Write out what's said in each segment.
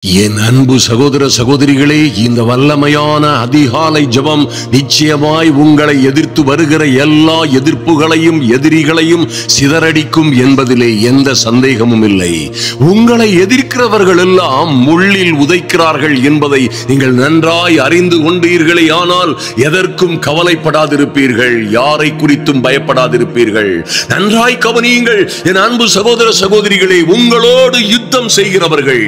என் அன்பு சகோதர சகோதரிகளே, இந்த வல்லமையான அதிகாலை ஜெபம் நிச்சயமாய் உங்களை எதிர்த்து வருகிற எல்லா எதிர்ப்புகளையும் எதிரிகளையும் சிதறடிக்கும் என்பதிலே எந்த சந்தேகமும் இல்லை. உங்களை எதிர்க்கிறவர்கள் எல்லாம் முள்ளில் உதைக்கிறார்கள் என்பதை நீங்கள் நன்றாய் அறிந்து கொண்டீர்களே. ஆனால் எதற்கும் கவலைப்படாதிருப்பீர்கள், யாரை குறித்தும் பயப்படாதிருப்பீர்கள். நன்றாய் கவனியுங்கள் என் அன்பு சகோதர சகோதரிகளே, உங்களோடு யுத்தம் செய்கிறவர்கள்,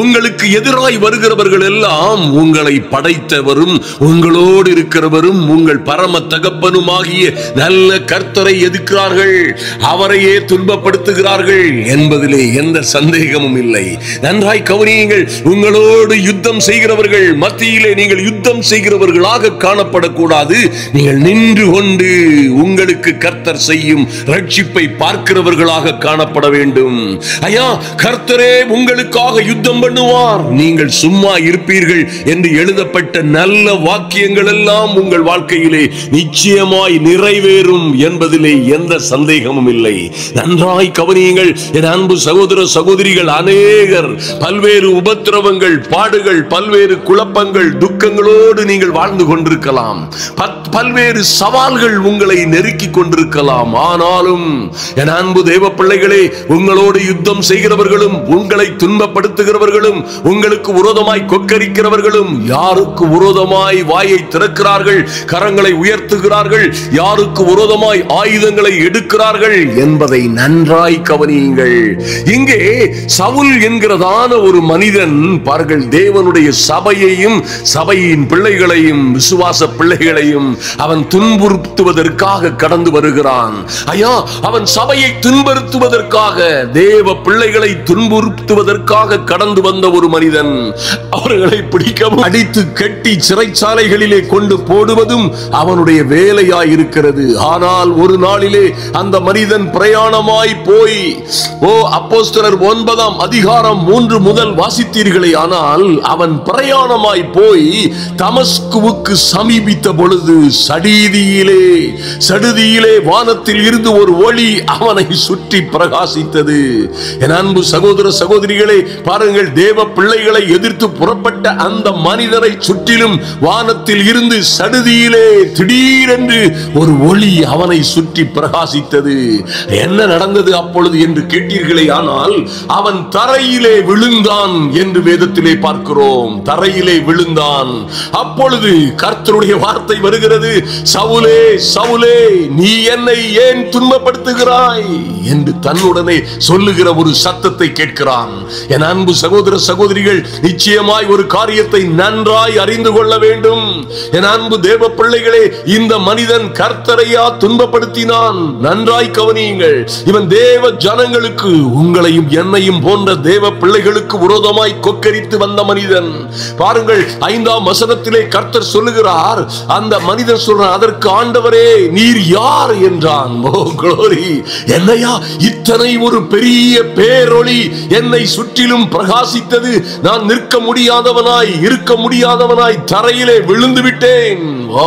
உங்களுக்கு எதிராய் வருகிறவர்கள் எல்லாம் உங்களை படைத்தவரும் உங்களோடு இருக்கிறவரும் உங்கள் பரம தகப்பனுமாகிய நல்ல கர்த்தரை எதிர்க்கிறார்கள், அவரையே துன்பப்படுத்துகிறார்கள் என்பதிலே எந்த சந்தேகமும் இல்லை. நன்றாய் கவனியுங்கள், உங்களோடு யுத்தம் செய்கிறவர்கள் மத்தியிலே நீங்கள் யுத்தம் செய்கிறவர்களாக காணப்படக்கூடாது. நீங்கள் நின்று கொண்டு உங்களுக்கு கர்த்தர் செய்யும் ரட்சிப்பை பார்க்கிறவர்களாக காணப்பட வேண்டும். ஐயா, கர்த்தரே உங்களுக்காக யுத்தம் பண்ணுவார், நீங்கள் சும்மா இருப்பீர்கள் என்று எழுதப்பட்ட நல்ல வாக்கியங்கள் எல்லாம் உங்கள் வாழ்க்கையிலே நிச்சயமாய் நிறைவேறும் என்பதிலே எந்த சந்தேகமும் இல்லை. நன்றாய் கவனியுங்கள் என் அன்பு சகோதர சகோதரிகள், அநேகர் பல்வேறு உபத்திரவங்கள், பாடுகள், பல்வேறு குழப்பங்கள், துக்கங்களோடு நீங்கள் வாழ்ந்து கொண்டிருக்கலாம். பல்வேறு சவால்கள் உங்களை நெருக்கி கொண்டிருக்கலாம். ஆனாலும் என் அன்பு தேவ பிள்ளைகளே, உங்களோடு யுத்தம் செய்கிறவர்களும் உங்களை துன்பப்படுத்துகிறவர்களும் உங்களுக்கு விரோதமாய் கொக்கரிக்கிறவர்களும் யாருக்கு விரோதமாய் வாயை திறக்கிறார்கள், கரங்களை உயர்த்துகிறார்கள், யாருக்கு விரோதமாய் ஆயுதங்களை எடுக்கிறார்கள் என்பதை நன்றாய் கவனியுங்கள். இங்கே சவுல் என்கிறதான ஒரு மனிதன் பாருங்கள், தேவனுடைய சபையையும் சபையின் பிள்ளைகளையும் விசுவாச பிள்ளைகளையும் அவன் துன்புறுத்துவதற்காக கடந்து வருகிறான். ஐயா, அவன் சபையை துன்புறுத்துவதற்காக, தேவ பிள்ளைகளை துன்புறுத்துவதற்காக கடந்து வந்த ஒரு மனிதன். அவர்களை பிடிக்கவும் அடித்து கட்டி சிறைச்சாலைகளிலே கொண்டு போடுவதும் அவனுடைய வேலையாய் இருக்கிறது. ஆனால் ஒரு நாளிலே அந்த மனிதன் பிரயாணமாய் போய், அப்போஸ்தலர் 9ஆம் அதிகாரம் 3 முதல் வாசித்தீர்களே, ஆனால் அவன் பிரயாணமாய் போய் தமஸ்குவுக்கு சமீபித்த பொழுது சடுதியிலே வானத்தில் இருந்து ஒரு ஒளி அவனை சுற்றி பிரகாசித்தது. என் அன்பு சகோதர சகோதரிகளே, பாருங்கள், தேவ பிள்ளைகளை எதிர்த்து புறப்பட்ட அந்த மனிதரை சுற்றிலும் வானத்தில் இருந்து சடுதியிலே திடீரென்று ஒரு ஒளி அவனை சுற்றி பிரகாசித்தது. என்ன நடந்தது அப்பொழுது என்று கேட்டீர்களே, ஆனால் அவன் தரையிலே விழுந்தான் என்று வேதத்திலே பார்க்கிறோம். தரையிலே விழுந்தான். அப்பொழுது கர்த்தருடைய வார்த்தை வருகிறது, சவுலே சவுலே, நீ என்னை ஏன் துன்பப்படுத்துகிறாய் என்று தன்னுடனே சொல்லுகிற ஒரு சத்தத்தை கேட்கிறான். என் அன்பு சகோதர சகோதரிகள், நிச்சயமாய் ஒரு காரியத்தை நன்றாய் அறிந்து கொள்ள வேண்டும். என் அன்பு தேவ பிள்ளைகளே, இந்த மனிதன் கர்த்தரையா துன்பப்படுத்தினான்? நன்றாய் கவனியுங்கள். இவன் தேவ ஜனங்களுக்கு, உங்களையும் என்னையும் போன்ற தேவ பிள்ளைகளுக்கு விரோதமாய் கொக்கரித்து வந்த மனிதன். பாருங்கள், 5ஆம் வசனத்திலே கர்த்தர் சொல்லுகிறார், அந்த மனிதன் சொல்றான், அதற்கு ஆண்டவரே நீர் யார் என்றான். ஓ glory! என்னையா, இத்தனை ஒரு பெரிய பேரொளி என்னை சுற்றிலும் பிரகாசித்தது, நான் நிற்க முடியாதவனாய் இருக்க முடியாதவனாய் தரையிலே விழுந்து விட்டேன். ஓ,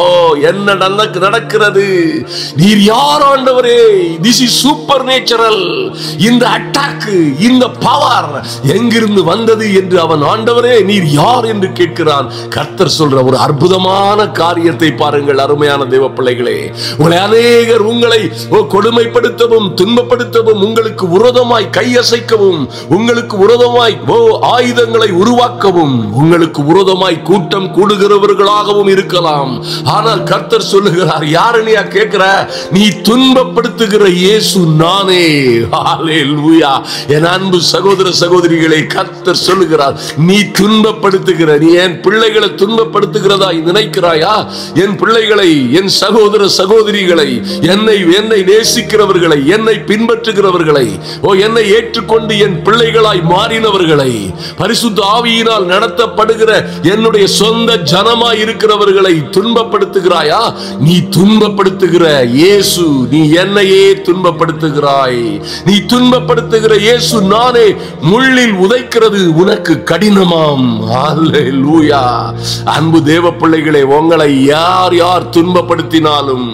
என்ன நடக்கிறது? நீர் யார் ஆண்டவரே? This is supernatural. இந்த அட்டாக், இந்த பவர் எங்கிருந்து வந்தது என்று அவன், ஆண்டவரே நீர் யார் என்று கேட்கிறான். கர்த்தர் சொல்ற ஒரு அற்புதமான காரியத்தை பாருங்கள் அருமையான தேவ பிள்ளைகளே. உங்களை அநேகர் உங்களை கொடுமைப்படுத்தவும் துன்பப்படுத்தவும், உங்களுக்கு விரோதமாய் கையசைக்கவும், உங்களுக்கு விரோதமாய் ஆயுதங்களை உருவாக்கவும், உங்களுக்கு விரோதமாய் கூட்டம் கூடுகிறவர்களாகவும் இருக்கலாம். ஆனால் கர்த்தர் சொல்லுகிறார், யாருன்னு கேட்கிற? நீ துன்பப்படுத்துகிற இயேசு நானே. ஹல்லேலூயா! என் அன்பு சகோதர சகோதரிகளை, கர்த்தர் சொல்லுகிறார், நீ துன்பப்படுத்துகிற, நீ என் பிள்ளைகளை துன்பப்படுத்துகிறதா நினைக்கிறாயா? என் பிள்ளைகளை, என் சகோதர சகோதரிகளை, என்னை நேசிக்கிறவர்களை, என்னை பின்பற்றுகிறவர்களை, என்னை ஏற்றுக்கொண்டு என் பிள்ளைகளாய் மாறினவர்களை, பரிசுத்த ஆவியினால் நடத்தப்படுகிற என்னுடைய சொந்த ஜனமாய் இருக்கிறவர்களை துன்பப்படுத்துகிறாயா? நீ துன்பப்படுத்துகிற இயேசு, நீ என்னையே துன்பப்படுத்துகிறாய். நீ துன்பப்படுத்துகிற இயேசு நானே. முள்ளில் உதைக்கிறது உனக்கு கடினமாம். ஹல்லேலூயா! அன்பு தேவ பிள்ளைகளே, உங்களை யார் யார் துன்பப்படுத்தினாலும்,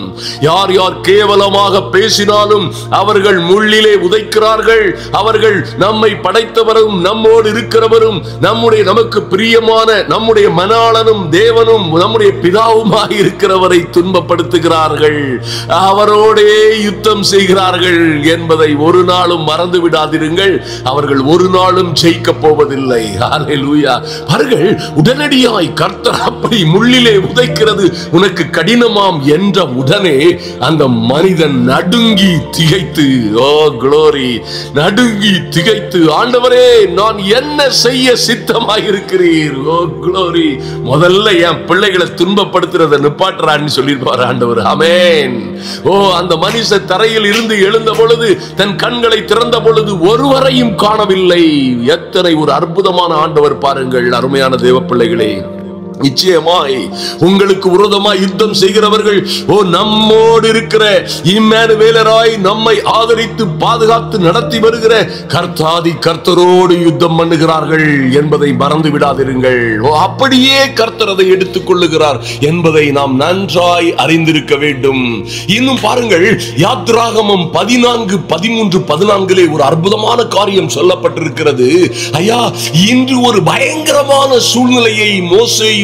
யார் யார் கேவலமாக பேசினாலும் அவர்கள் முள்ளிலே உதைக்கிறார்கள். அவர்கள் நம்மை படைத்தவரும் நம்மோடு இருக்கிறவர் ஆண்டவரும் நமக்கு பிரியமான நம்முடைய மணாளனும் தேவனும் நம்முடைய பிதாவுமாய் இருக்கிறவரை துன்பப்படுத்துகிறார்கள், அவரோடே யுத்தம் செய்கிறார்கள் என்பதை ஒரு நாளும் மறந்து விடாதிருங்கள். அவர்கள் ஒரு நாளும் ஜெயிக்க போவதில்லை. ஹல்லேலூயா. பாருங்கள், உடனடியாய் கர்த்தர் அப்படி முள்ளிலே உதைக்கிறது உனக்கு கடினமாம் என்ற உடனே அந்த மனிதன் நடுங்கி திகைத்து, ஓ க்ளோரி, நடுங்கி திகைத்து, ஆண்டவரே நான் என்ன செய்ய சித்தமாயிருக்கிறீர்? ஓ க்ளோரி. முதல்ல என் பிள்ளைகளை துன்பப்படுத்துறத நிப்பாட்டுறான்னு சொல்லிருப்பார் ஆண்டவர். ஆமென். ஓ, அந்த மனுஷன் தரையில் இருந்து எழுந்த பொழுது, தன் கண்களை திறந்த பொழுது ஒருவரையும் காணவில்லை. எத்தனை ஒரு அற்புதமான ஆண்டவர் பாருங்கள். அருமையான தேவ பிள்ளைகளே, நிச்சயமாய் உங்களுக்கு விரோதமாய் யுத்தம் செய்கிறவர்கள் நம்மோடு இருக்கிற இம்மானுவேலராய் நம்மை ஆதரித்து பாதுகாத்து நடத்தி வருகிற கர்த்தாதி கர்த்தரோடு யுத்தம் பண்ணுகிறார்கள் என்பதை மறந்து விடாதிருங்கள். அப்படியே கர்த்தர் அதை எடுத்துக் கொள்ளுகிறார் என்பதை நாம் நன்றாய் அறிந்திருக்க வேண்டும். இன்னும் பாருங்கள், யாத்ராகமம் 14, 13, 14 ஒரு அற்புதமான காரியம் சொல்லப்பட்டிருக்கிறது. ஐயா, இன்று ஒரு பயங்கரமான சூழ்நிலையை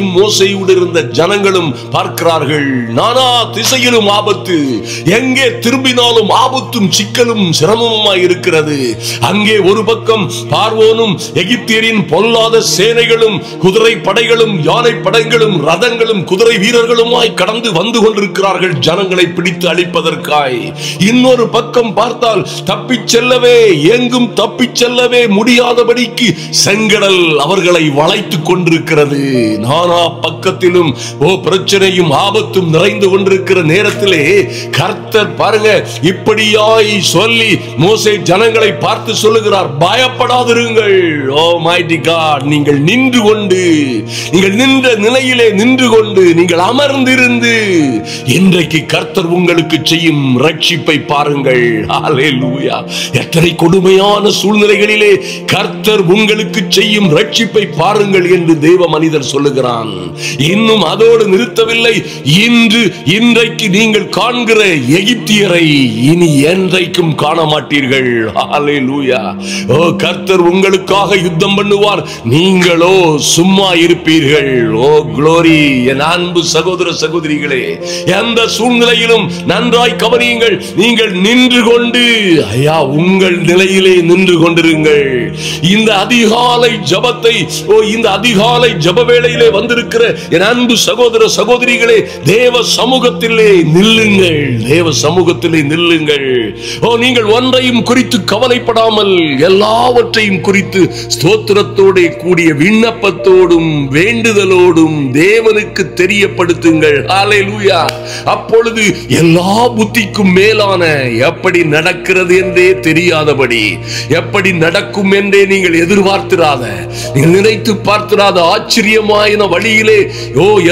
மோசேயோடு இருந்த ஜனங்களும் பார்க்கிறார்கள். நானா திசையிலும் ஆபத்து, எங்கே திரும்பினாலும் ஆபத்தும் சிக்கலும் சிரமமுமாய் இருக்கிறது. அங்கே ஒரு பக்கம் பார்வோனும் எகிப்தியரின் பொல்லாத சேனைகளும் குதிரை படைகளும் யானை படைகளும் ரதங்களும் குதிரை வீரர்களுமாய் கடந்து வந்து கொண்டிருக்கிறார்கள் ஜனங்களை பிடித்து அழிப்பதற்காய். இன்னொரு பக்கம் பார்த்தால் தப்பிச் செல்லவே, எங்கும் தப்பிச் செல்லவே முடியாதபடிக்கு செங்கடல் அவர்களை வளைத்துக் கொண்டிருக்கிறது. நானா பக்கத்திலும் பிரச்சனையும் ஆபத்தும் நிறைந்து கொண்டிருக்கிற நேரத்திலே கர்த்தர் பாருங்க இப்படியாய் சொல்லி மோசே ஜனங்களை பார்த்து சொல்லுகிறார், பயப்படாதிருங்கள். ஓ மைட்டி காட், நீங்கள் நின்று கொண்டு, நீங்கள் நின்ற நிலையிலே நின்று கொண்டு, நீங்கள் அமர்ந்திருந்து இன்றைக்கு கர்த்தர் உங்களுக்கு செய்யும் ரட்சிப்பை பாருங்கள். ஹல்லேலூயா. எத்தனை கொடுமையான சூழ்நிலைகளிலே கர்த்தர் உங்களுக்கு செய்யும் ரட்சிப்பை பாருங்கள் என்று தேவ மனிதர் சொல்லுகிறான். இன்னும் அதோடு நிறுத்தவில்லை. இன்றைக்கு நீங்கள் காண்கிற எகிப்தியரை இனி என்றைக்கும் காண மாட்டீர்கள். ஹல்லேலூயா. ஓ, கர்த்தர் உங்களுக்காக யுத்தம் பண்ணுவார், நீங்களோ சும்மா இருப்பீர்கள். ஓ க்ளோரி. என் அன்பு சகோதர சகோதரிகளே, எந்த சூழ்நிலையிலும் நன்றாய் கவனியுங்கள். நீங்கள் நின்று கொண்டு, ஐயா, உங்கள் நிலையிலே நின்று கொண்டிருங்கள். இந்த அதிகாலை ஜபத்தை, இந்த அதிகாலை ஜப வேளையிலே வந்திருக்கிற என் அன்பு சகோதர சகோதரிகளே, தேவ சமூகத்திலே நில்லுங்கள். தேவ சமூகத்திலே நில்லுங்கள். நீங்கள் ஒன்றையும் குறித்து கவலைப்படாமல் எல்லாவற்றையும் குறித்து ஸ்தோத்திரத்தோடு கூடிய விண்ணப்பத்தோடும் வேண்டுதலோடும் தேவனுக்கு தெரியப்படுத்துங்கள். ஹல்லேலூயா. அப்பொழுது எல்லா புத்திக்கும் மேலான, எப்படி நடக்கிறது என்றே தெரியாதபடி, எப்படி நடக்கும் என்றே நீங்கள் எதிர்பார்த்திராத, நீங்கள் நினைத்து பார்த்திராத ஆச்சரியமான வழியிலே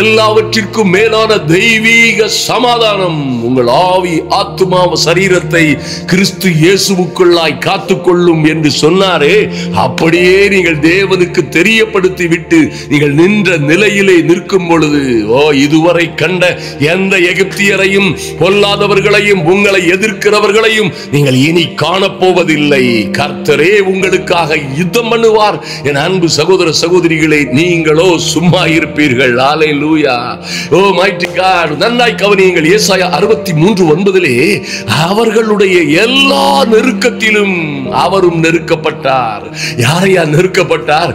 எல்லாவற்றிற்கும் மேலான தெய்வீக சமாதானம் உங்கள் ஆவி, ஆத்துமா, சரீரத்தை கிறிஸ்து இயேசுவுக்குள்ளாய் காத்துக்கொள்ளும் என்று சொன்னாரே, அப்படியே நீங்கள் தேவனுக்கு தெரியப்படுத்தி விட்டு நீங்கள் நின்ற நிலையிலே நிற்கும் பொழுது, இதுவரை கண்ட எந்த எகிப்தியரையும் பொல்லாதவர்களையும் உங்களை எதிர்க்கிறவர்களையும் நீங்கள் இனி காணப்போவதில்லை. கர்த்தரே உங்களுக்காக யுத்தம் பண்ணுவார். என் அன்பு சகோதர சகோதரிகளே, நீங்களோ சும்மா இருப்பீர்கள். ஹல்லேலூயா. Oh mighty God. நன்றாய் கவனியுங்கள். ஏசாயா 63:9 அவர்களுடைய எல்லா நெருக்கத்திலும் அவரும் நெருக்கப்பட்டார். யாரையா நெருக்கப்பட்டார்?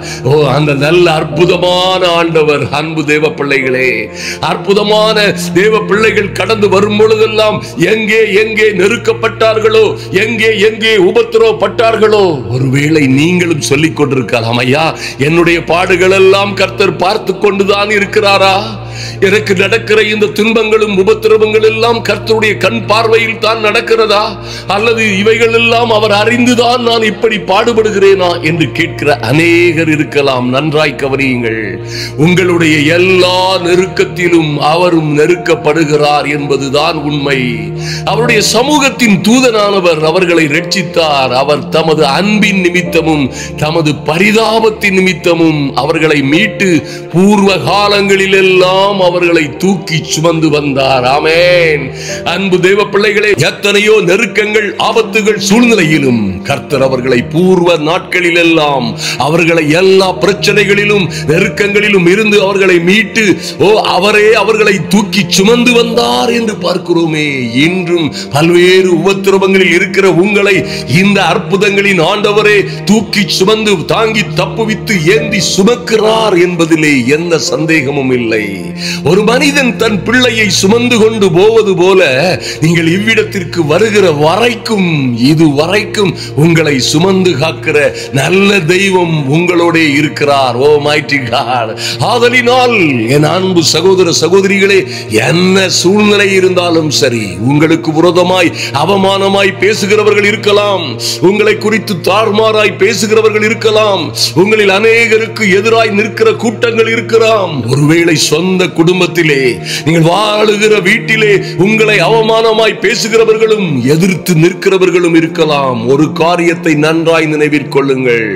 அந்த நல்ல அற்புதமான ஆண்டவர். அன்பு தேவ பிள்ளைகளே, அற்புதமான தேவ பிள்ளைகள் கடந்து வரும் பொழுதெல்லாம் எங்கே எங்கே நெருக்கப்பட்டார்களோ, எங்கே எங்கே உபத்திரவப்பட்டார்களோ, ஒருவேளை நீங்களும் சொல்லிக் கொண்டிருக்கலாம், ஐயா, என்னுடைய பாடுகள் எல்லாம் கர்த்தர் பார்த்து கொண்டுதான் இருக்கிறாரா? எனக்கு நடக்கிற இந்த துன்பங்களும் உபத்திரவங்கள் எல்லாம் கர்த்தருடைய கண் பார்வையில் தான் நடக்கிறதா? அல்லது இவைகள் எல்லாம் அவர் அறிந்துதான் நான் இப்படி பாடுபடுகிறேனா என்று கேட்கிற அநேகர் இருக்கலாம். நன்றாய் கவனியுங்கள். உங்களுடைய எல்லா நெருக்கத்திலும் அவரும் நெருக்கப்படுகிறார் என்பதுதான் உண்மை. அவருடைய சமூகத்தின் தூதனானவர் அவர்களை ரட்சித்தார். அவர் தமது அன்பின் நிமித்தமும் தமது பரிதாபத்தின் நிமித்தமும் அவர்களை மீட்டு பூர்வ காலங்களில் எல்லாம் எல்லாம் அவர்களை தூக்கி சுமந்து வந்தார். ஆமென். அன்பு தேவ பிள்ளைகளே, எத்தனையோ நெருக்கங்கள், ஆபத்துகள் சூழ்நிலையிலும் கர்த்தர் அவர்களை பூர்வ நாட்களில் எல்லாம் அவர்களை எல்லா பிரச்சனைகளிலும் நெருக்கங்களிலும் இருந்து அவர்களை மீட்டு அவரே அவர்களை தூக்கி சுமந்து வந்தார் என்று பார்க்கிறோமே. இன்றும் பல்வேறு உபத்திரவங்களில் இருக்கிற உங்களை இந்த அற்புதங்களின் ஆண்டவரே தூக்கி சுமந்து தாங்கி தப்புவித்து ஏந்தி சுமக்கிறார் என்பதிலே எந்த சந்தேகமும் இல்லை. ஒரு மனிதன் தன் பிள்ளையை சுமந்து கொண்டு போவது போல நீங்கள் இவ்விடத்திற்கு வருகிற வரைக்கும் இதுவரைக்கும் உங்களை சுமந்து காக்கிற நல்ல தெய்வம் உங்களோட இருக்கிறார். Oh mighty God. ஆதலினால் என் அன்பு சகோதர சகோதரிகளே, என்ன சூழ்நிலை இருந்தாலும் சரி, உங்களுக்கு விரோதமாய் அவமானமாய் பேசுகிறவர்கள் இருக்கலாம், உங்களை குறித்து தாறுமாறாய் பேசுகிறவர்கள் இருக்கலாம், உங்களில் அநேகருக்கு எதிராய் நிற்கிற கூட்டங்கள் இருக்கலாம். ஒருவேளை சொந்த குடும்பத்திலே நீங்கள் வாழுகிற வீட்டிலே உங்களை அவமானமாய் பேசுகிறவர்களும் எதிர்த்து நிற்கிறவர்களும் இருக்கலாம். ஒரு காரியத்தை நன்றாய் நினைவில் கொள்ளுங்கள்.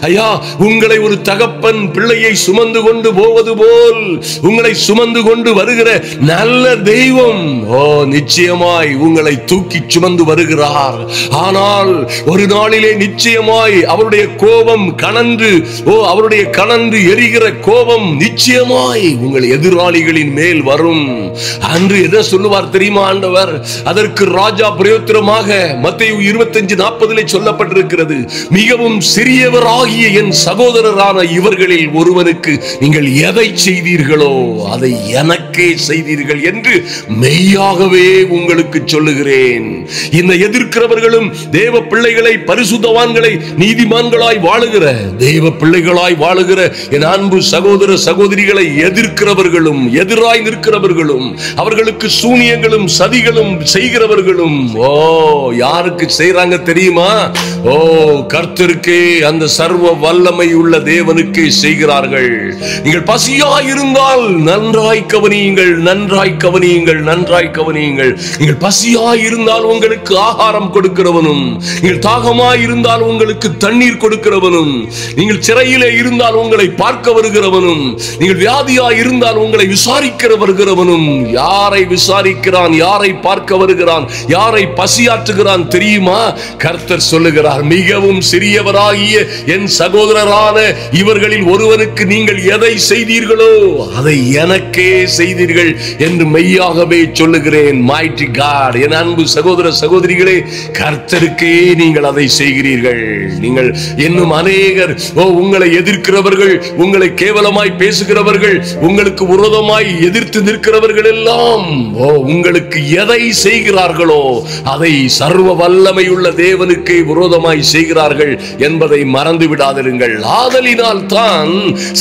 ஐயா, உங்களை ஒரு தகப்பன் பிள்ளையை சுமந்து கொண்டு போவது போல் உங்களை சுமந்து கொண்டு வருகிற நல்ல தெய்வம் நிச்சயமாய் உங்களை தூக்கி சுமந்து வருகிறார். ஆனால் ஒரு நாளிலே நிச்சயமாய் அவருடைய கோபம் கனன்று அவருடைய கனன்று எரிகிற கோபம் நிச்சயமாய் உங்கள் எதிராளிகளின் மேல் வரும். அன்று என்ன சொல்லுவார் தெரியுமா ஆண்டவர்? அதற்கு ராஜா பிரயோத்திரமாக மத்தேயு 25:40 சொல்லப்பட்டிருக்கிறது, மிகவும் சிறியவராகிய என் சகோதரரான இவர்களில் ஒருவனுக்கு நீங்கள் எதை செய்தீர்களோ அதை எனக்கே செய்தீர்கள் என்று மெய்யாகவே உங்களுக்கு சொல்லுகிறேன். இந்த எதிர்க்கிறவர்களும் தேவ பிள்ளைகளை, பரிசுத்தவான்களை, நீதிமான்களாய் வாழுகிற தேவ பிள்ளைகளாய் வாழுகிற என் அன்பு சகோதர சகோதரிகளை எதிர்க்கிறவர்களும் எதிராய் நிற்கிறவர்களும் அவர்களுக்கு சூனியங்களும் சதிகளும் செய்கிறவர்களும் யாருக்கு செய்றாங்க தெரியுமா? கர்த்தருக்கே, அந்த சர்வ வல்லமை உள்ள தேவனுக்கே செய்கிறார்கள். நீங்கள் பசியாய் இருந்தால் நன்றாய் கவனியுங்கள், நன்றாய் கவனியுங்கள், நன்றாய் கவனியுங்கள். நீங்கள் பசியாய் இருந்தால் உங்களுக்கு ஆகாரம் கொடுக்கிறவனும், நீங்கள் தாகமாய் இருந்தால் உங்களுக்கு தண்ணீர் கொடுக்கிறவனும், நீங்கள் சிறையிலே இருந்தால் உங்களை பார்க்க வருகிறவனும், நீங்கள் வியாதியாய் இருந்தால் உங்களை விசாரிக்கிற வருகிறவனும், யாரை விசாரிக்கிறான், யாரை பார்க்க வருகிறான், யாரை பசியாற்றுகிறான் தெரியுமா? கர்த்தர் சொல்லுகிறார், மிகவும் சிறியவராகிய என் சகோதரரான இவர்களில் ஒருவனுக்கு நீங்கள் எதை செய்தீர்களோ அதை எனக்கே செய்தீர்கள் என்று மெய்யாகவே சொல்லுகிறேன். Mighty God. என் அன்பு சகோதர சகோதரிகளே, கர்த்தருக்கே நீங்கள் அதை செய்கிறீர்கள். நீங்கள் இன்னும் அநேகர் உங்களை எதிர்க்கிறவர்கள், உங்களை கேவலமாய் பேசுகிறவர்கள், உங்களுக்கு விரோதமாய் எதிர்த்து நிற்கிறவர்கள் எல்லாம் உங்களுக்கு எதை செய்கிறார்களோ அதை சர்வ வல்லமை உள்ள தேவனுக்கே விரோதமாய் செய்கிறார்கள் என்பதை மறந்து விடாதிருங்கள். ஆதலினால் தான்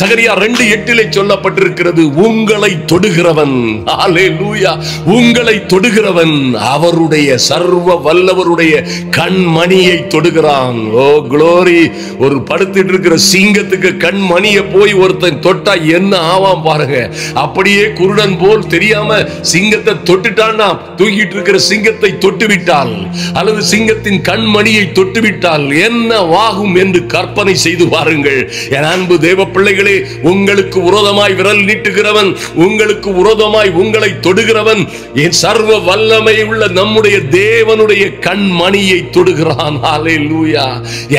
சகரியா 2:8 சொல்லப்பட்டிருக்கிறது, உங்களை தொடுகிறவன், ஹல்லேலூயா, உங்களை தொடுகிறவன் அவருடைய சர்வ வல்லவருடைய கண்மணியை தொடுகிறான். ஓ குளோரி. ஒரு படுத்துட்டு இருக்கிற சிங்கத்துக்கு கண்மணியை போய் ஒருத்தன் தொட்டா என்ன ஆவாம் பாருங்க. அப்படியே குருடன் போல் தெரியாம சிங்கத்தை தொட்டுட்டான்னா, தூக்கிட்டு இருக்கிற சிங்கத்தை தொட்டு விட்டால் அல்லது சிங்கத்தின் கண்மணியை தொட்டு விட்டால் என்ன ஆகும் என்று கற்பனை செய்து பாருங்கள். என் அன்பு தேவ பிள்ளைகளே, உங்களுக்கு விரோதமாய் விரல் நீட்டுகிறவன், உங்களுக்கு விரோதமாய் உங்களை தொடுகிறவன் என் சர்வ வல்லமை உள்ள நம்முடைய தேவனுடைய கண்மணியை தொடுகிறான். ஹல்லேலூயா.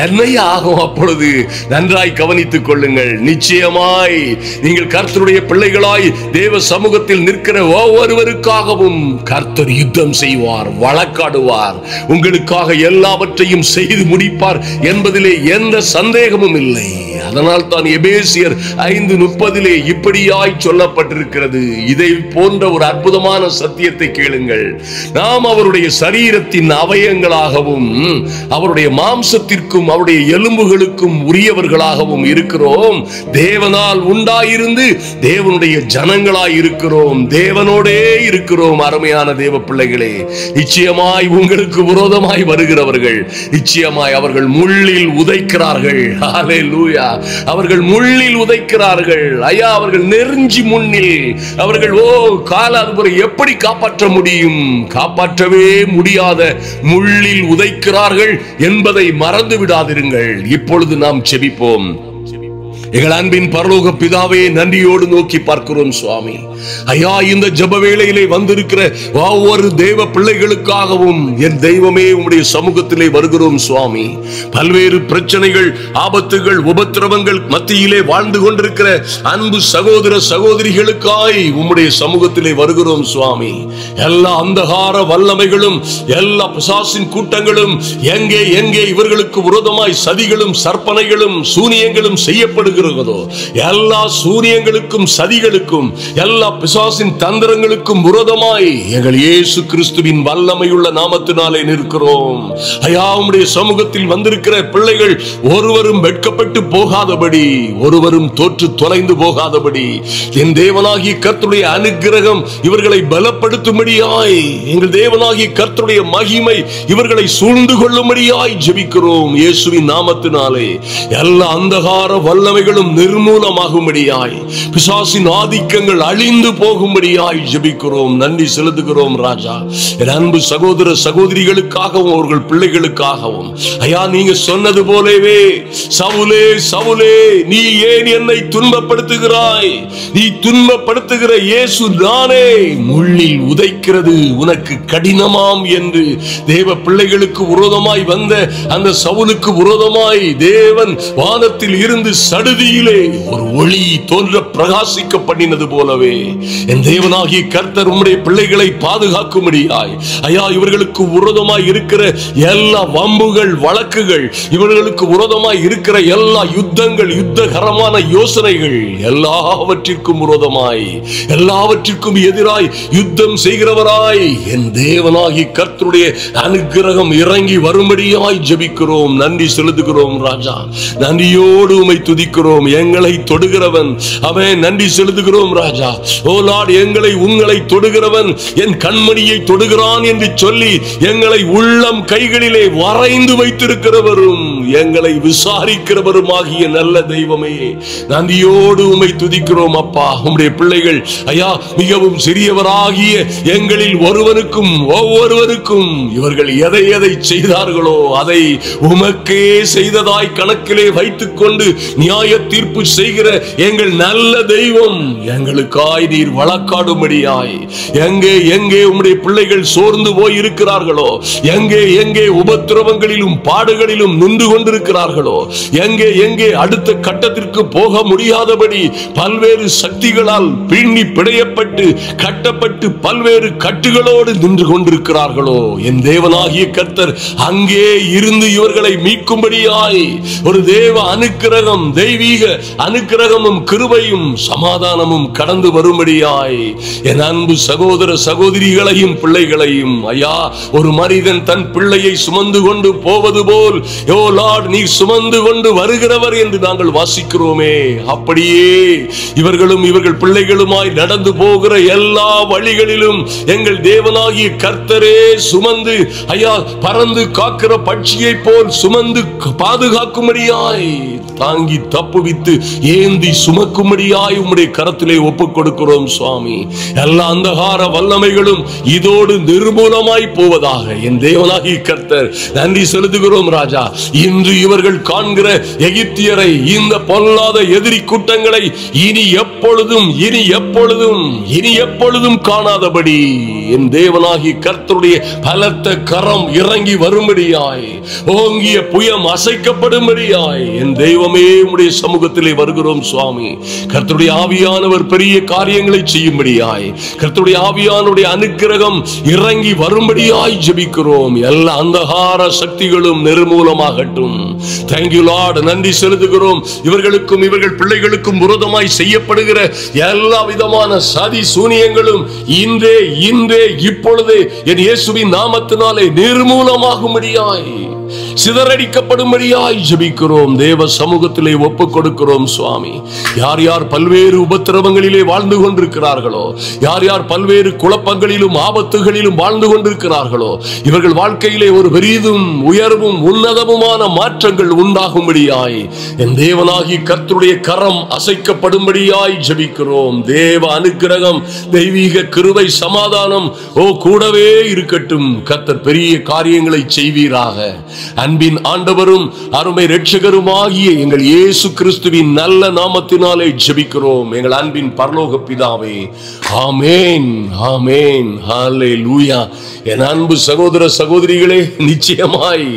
என்ன ஆகும் அப்பொழுது? நன்றாய் கவனித்துக் கொள்ளுங்கள். நிச்சயமாய் நீங்கள் கர்த்தருடைய பிள்ளைகளாய் தேவ சமூகத்தில் நிற்கிற ஒவ்வொருவருக்காகவும் கர்த்தர் யுத்தம் செய்வார், வழக்காடுவார், உங்களுக்காக எல்லாவற்றையும் செய்து முடிப்பார் என்பதிலே எந்த சந்தேகமும் இல்லை. அதனால் தான் எபேசியர் 5:30 இப்படியாய் சொல்லப்பட்டிருக்கிறது. இதை போன்ற ஒரு அற்புதமான சத்தியத்தை கேளுங்கள். நாம் அவருடைய சரீரத்தின் அவயங்களாகவும் அவருடைய மாம்சத்திற்கும் அவருடைய எலும்புகளுக்கும் உரியவர்களாகவும் இருக்கிறோம். தேவனால் உண்டாயிருந்து தேவனுடைய ஜனங்களாய் இருக்கிறோம், தேவனோடே இருக்கிறோம். அருமையான தேவ பிள்ளைகளே, நிச்சயமாய் உங்களுக்கு விரோதமாய் வருகிறவர்கள் நிச்சயமாய் அவர்கள் முள்ளில் உதைக்கிறார்கள். ஹல்லேலூயா. அவர்கள் முள்ளில் உதைக்கிறார்கள். ஐயா, அவர்கள் நெருஞ்சி முன்னில் அவர்கள் காலாதுபுரை எப்படி காப்பாற்ற முடியும்? காப்பாற்றவே முடியாத முள்ளில் உதைக்கிறார்கள் என்பதை மறந்து விடாதிருங்கள். இப்பொழுது நாம் செபிப்போம். எங்கள் அன்பின் பரலோக பிதாவே, நன்றியோடு நோக்கி பார்க்கிறோம் சுவாமி. ஐயா, இந்த ஜெப வேளையிலே வந்திருக்கிற ஒவ்வொரு தேவ பிள்ளைகளுக்காகவும் என் தெய்வமே உம்முடைய சமூகத்திலே வருகிறோம் சுவாமி. பல்வேறு பிரச்சனைகள், ஆபத்துகள், உபத்திரவங்கள் மத்தியிலே வாழ்ந்து கொண்டிருக்கிற அன்பு சகோதர சகோதரிகளுக்காய் உம்முடைய சமூகத்திலே வருகிறோம் சுவாமி. எல்லா அந்தகார வல்லமைகளும், எல்லா பிசாசின் கூட்டங்களும் எங்கே எங்கே இவர்களுக்கு விரோதமாய் சதிகளும் சற்பனைகளும் சூனியங்களும் செய்யப்படுகிறதோ, எல்லா சூனியங்களுக்கும் சதிகளுக்கும் எல்லா பிசாசின் தந்திரங்களுக்கும் விரோதமாய் எங்கள் இயேசு கிறிஸ்துவின் வல்லமையுள்ள நாமத்தினாலே நிற்கிறோம். ஐயா, உம்முடைய சமூகத்தில் வந்திருக்கிற பிள்ளைகள் ஒருவரும் வெட்கப்பட்டு போகாதபடி, ஒருவரும் தோற்று தொலைந்து போகாதபடி என் தேவனாகிய கர்த்தருடைய அனுக்கிரகம் இவர்களை பலப்படுத்தும்படியாய், எங்கள் தேவனாகிய கர்த்தருடைய மகிமை இவர்களை சூழ்ந்து கொள்ளும்படியாய் ஜெபிக்கிறோம் இயேசுவின் நாமத்தினாலே. எல்லா அந்தகார வல்லமைகளும் நிர்மூலமாகும்படியாய், பிசாசின் ஆதிக்கங்கள் அழிந்து போகும்படியாய் ஜெபிக்கிறோம். நன்றி செலுத்துகிறோம் ராஜா. என் அன்பு சகோதர சகோதரிகளுக்காகவும் அவர்கள் பிள்ளைகளுக்காகவும் ஐயா, நீங்க சொன்னது போலவே, சவுலே சவுலே நீ ஏன் என்னை துன்பப்படுத்துகிறாய்? நீ துன்பப்படுத்துகிற இயேசு நானே, முள்ளில் உதைக்கிறது உனக்கு கடினமாம் என்று தேவ பிள்ளைகளுக்கு விரோதமாய் வந்த அந்த சவுலுக்கு விரோதமாய் தேவன் வானத்தில் இருந்து சடுதியிலே ஒரு ஒளி தோன்ற பிரகாசிக்க பண்ணினது போலவே என் தேவனாகிய கர்த்தர் உம்முடைய பிள்ளைகளை பாதுகாக்கும்படியாய் ஐயா, இவர்களுக்கு விரோதமாய் இருக்கிற எல்லா வம்புகள் வழக்குகள், இவர்களுக்கு விரோதமாய் இருக்கிற எல்லா யுத்தங்கள், யுத்தகரமான யோசனைகள் எல்லாவற்றிற்கும் விரோதமாய், எல்லாவற்றிற்கும் எதிராய் யுத்தம் செய்கிறவராய் என் தேவனாகிய கர்த்தருடைய அனுக்கிரகம் இறங்கி வரும்படியாய் ஜெபிக்கிறோம். நன்றி செலுத்துகிறோம் ராஜா. நன்றியோடு உம்மை துதிக்கிறோம். எங்களை தொடுகிறவன் அவன். நன்றி செலுத்துகிறோம் ராஜா. ஓ லார்ட், எங்களை உங்களை தொடுகிறவன் என் கண்மணியை தொடுகிறான் என்று சொல்லி எங்களை உள்ளம் கைகளிலே வரைந்து வைத்திருக்கிறவரும் எங்களை விசாரிக்கிறவருமாகிய நல்ல தெய்வமே, நன்றியோடு உம்மை துதிக்கிறோம் அப்பா. உம்முடைய பிள்ளைகள் ஐயா, மிகவும் சிறியவராகிய எங்களில் ஒருவனுக்கும் ஒவ்வொருவருக்கும் இவர்கள் எதை எதை செய்தார்களோ அதை உமக்கே செய்ததாய் கணக்கிலே வைத்துக் கொண்டு நியாய தீர்ப்பு செய்கிற எங்கள் நல்ல தெய்வம், எங்களுக்காய் நீர் வழக்காடும்படியாய், எங்கே எங்கே உம்முடைய பிள்ளைகள் சோர்ந்து போய் இருக்கிறார்களோ, எங்கே எங்கே உபத்திரவங்களிலும் பாடுகளிலும் நின்று கொண்டிருக்கிறார்களோ, எங்கே எங்கே அடுத்த கட்டத்திற்கு போக முடியாதபடி பல்வேறு சக்திகளால் பின்னி பிடையப்பட்டு கட்டப்பட்டு பல்வேறு கட்டுகளோடு நின்று கொண்டிருக்கிறார்களோ, என் தேவனாகிய கர்த்தர் அங்கே இருந்து இவர்களை மீட்கும்படியாய் ஒரு தேவ அனுக்கிரகம், தெய்வீக அனுக்கிரகமும் கிருபையும் சமாதானமும் கடந்து வரும்படியாய் என் அன்பு சகோதர சகோதரிகளையும் பிள்ளைகளையும் ஐயா, ஒரு மனிதன் தன் பிள்ளையை சுமந்து கொண்டு போவது போல் ஓ லார்ட், நீ சுமந்து கொண்டு வருகிறவர் என்று நாங்கள் வாசிக்கிறோமே, அப்படியே இவர்களும் இவர்கள் பிள்ளைகளுமாய் நடந்து போகிற எல்லா வழிகளிலும் எங்கள் தேவனாகிய கர்த்தரே சுமந்து ஐயா, பறந்து காக்கிற பட்சியை போல் சுமந்து பாதுகாக்கும்படியாய், தாங்கி தப்புவித்து ஏந்தி சுமக்கும்படியாய் உம்முடைய கரத்திலே ஒப்புக் கொடுக்கிறோம் சுவாமி. எல்லா அந்தகார வல்லமைகளும் இதோடு நிர்மூலமாய் போவதாக என் தேவனாகிய கர்த்தர் நன்றி செலுத்துகிறோம் ராஜா. இன்று இவர்கள் காண்கிற எகிப்தியரை, இந்த பொல்லாத எதிரி கூட்டங்களை இனி எப்பொழுதும் இனி எப்பொழுதும் இனி எப்பொழுதும் காணாதபடி என் தேவனாகிய கர்த்தருடைய பலத்த கரம் இறங்கி வரும்படியாய், ஓங்கிய புயம் அசைக்கப்படும்படியாய் என் தெய்வமே உம்முடைய சமூகத்திலே வருகிறோம் சுவாமி. கர்த்தருடைய ஆவியானவர் பெரிய காரியங்களை செய்யும்படியாய், கர்த்தருடைய ஆவியானுடைய அனுக்கிரகம் இறங்கி வரும்படியாய் ஜெபிக்கிறோம். எல்லா அந்தகார சக்திகளும் நிர்மூலமாகட்டும். Thank you Lord. நன்றி செலுத்துகிறோம். இவர்களுக்கும் இவர்கள் பிள்ளைகளுக்கும் விரோதமாய் செய்யப்படுகிற எல்லா விதமான சதி சூனியங்களும் இன்றே இன்றே இப்பொழுதே என் இயேசுவின் நாமத்தினாலே நிர்மூலமாகும்படியாய், சிதறடிக்கப்படும்படியாய் ஜெபிக்கிறோம். தேவ சமூகத்திலே ஒப்புக் கொடுக்கிறோம் சுவாமி. யார் யார் பல்வேறு உபத்திரவங்களிலே வாழ்ந்து கொண்டிருக்கிறார்களோ, யார் யார் பல்வேறு குழப்பங்களிலும் ஆபத்துகளிலும் வாழ்ந்து கொண்டிருக்கிறார்களோ, இவர்கள் வாழ்க்கையிலே ஒரு பெரிதும் உயர்வும் உன்னதமுமான மாற்றங்கள் உண்டாகும்படியாய் என் தேவனாகிய கர்த்தருடைய கரம் அசைக்கப்படும்படியாய் ஜெபிக்கிறோம். தேவ அனுக்கிரகம், தெய்வீக கிருபை, சமாதானம் கூடவே இருக்கட்டும். கர்த்தர் பெரிய காரியங்களை செய்வீராக. அன்பின் ஆண்டவரும் அருமை இரட்சகருமாகிய எங்கள் இயேசு கிறிஸ்துவின் நல்ல நாமத்தினாலே ஜெபிக்கிறோம் எங்கள் அன்பின் பரலோக பிதாவே. ஆமென், ஆமென், ஹல்லேலூயா. என் அன்பு சகோதர சகோதரிகளே, நிச்சயமாய்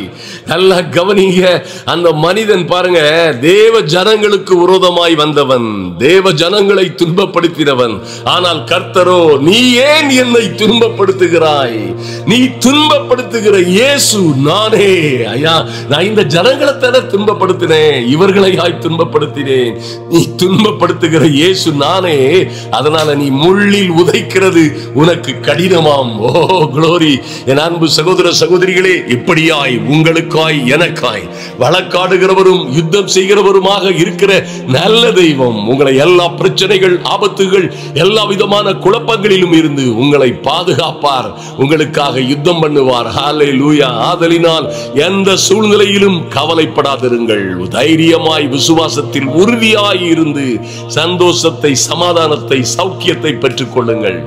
நல்லா கவனிங்க. அந்த மனிதன் பாருங்க, தேவ ஜனங்களுக்கு விரோதமாய் வந்தவன், தேவ ஜனங்களை துன்பப்படுத்தினவன். ஆனால் கர்த்தரோ, நீ ஏன் என்னை துன்பப்படுத்துகிறாய்? நீ துன்பப்படுத்துகிற இயேசு நானே. ஐயா, நான் இந்த ஜனங்களை தானே துன்பப்படுத்தினேன், இவர்களையாய் துன்பப்படுத்தினேன். நீ துன்பப்படுத்துகிற இயேசு நானே. அதனால நீ முள்ளில் உதைக்கிறது உனக்கு கடினமாம். ஓ குளோரி. என் அன்பு சகோதர சகோதரிகளே, இப்படியாய் உங்களுக்காய் எனக்காய் வழக்காடுகிறவரும் யுத்தம் செய்கிறவருமாக இருக்கிற நல்ல தெய்வம் உங்களை எல்லா பிரச்சனைகள், ஆபத்துகள், எல்லா விதமான குழப்பங்களிலும் இருந்து உங்களை பாதுகாப்பார், உங்களுக்காக யுத்தம் பண்ணுவார். ஹல்லேலூயா. ஆதலினால் எந்த சூழ்நிலையிலும் கவலைப்படாதிருங்கள். தைரியமாய் விசுவாசத்தில் உறுதியாய் இருந்து சந்தோஷத்தை, சமாதானத்தை, சௌக்கியத்தை பெற்றுக் கொள்ளுங்கள்.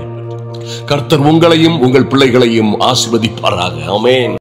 கர்த்தர் உங்களையும் உங்கள் பிள்ளைகளையும் ஆசீர்வதிப்பாராக. ஆமென்.